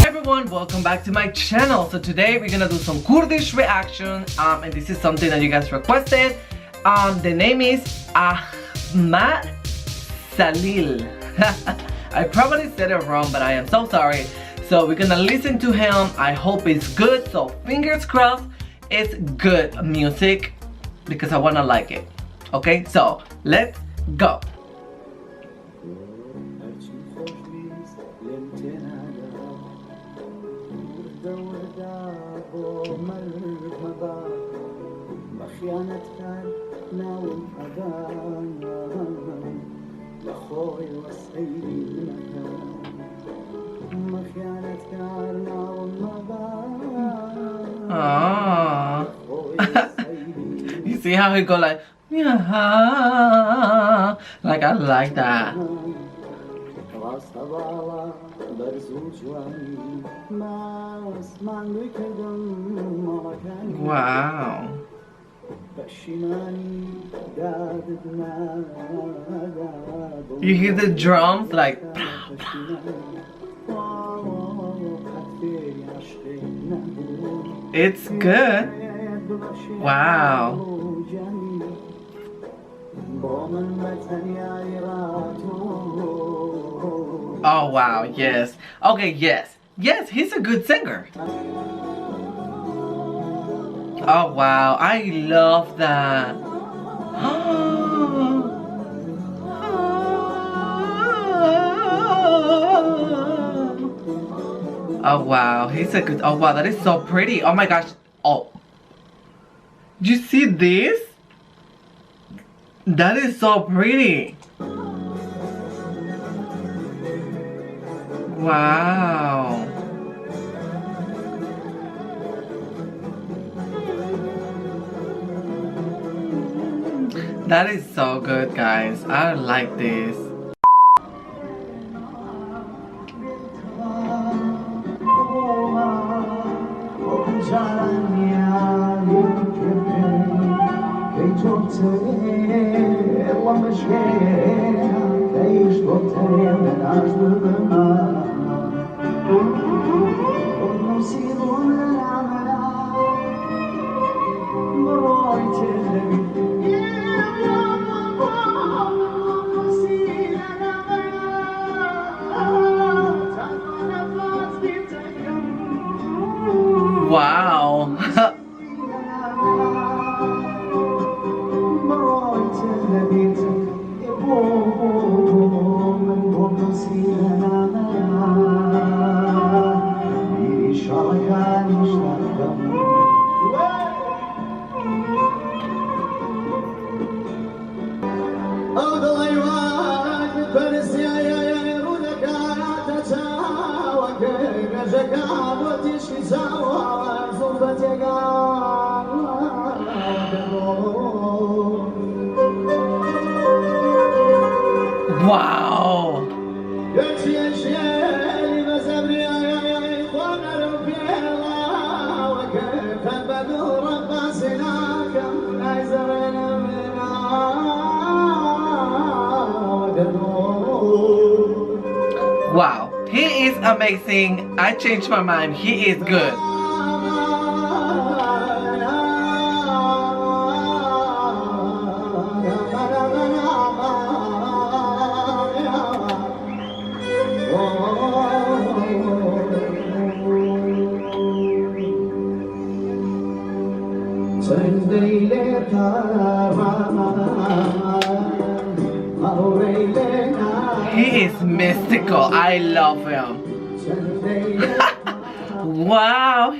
Everyone, welcome back to my channel. So today we're gonna do some Kurdish reaction, and this is something that you guys requested. The name is Ahmad Xalil. I probably said it wrong, but I am so sorry. So we're gonna listen to him. I hope it's good, so fingers crossed it's good music because I wanna like it. Okay, so let's go. Aww. You see how he go like, yeah, like I like that. Wow. You hear the drums like it's good. Wow. Oh wow, yes. Okay, yes. Yes, he's a good singer. Oh wow, I love that. Oh wow, he's a good, oh wow, that is so pretty. Oh my gosh. Oh, did you see this? That is so pretty. Wow. That is so good, guys. I like this. Wow. Wow. Wow, he is amazing. I changed my mind. He is good. He is mystical. I love him. Wow.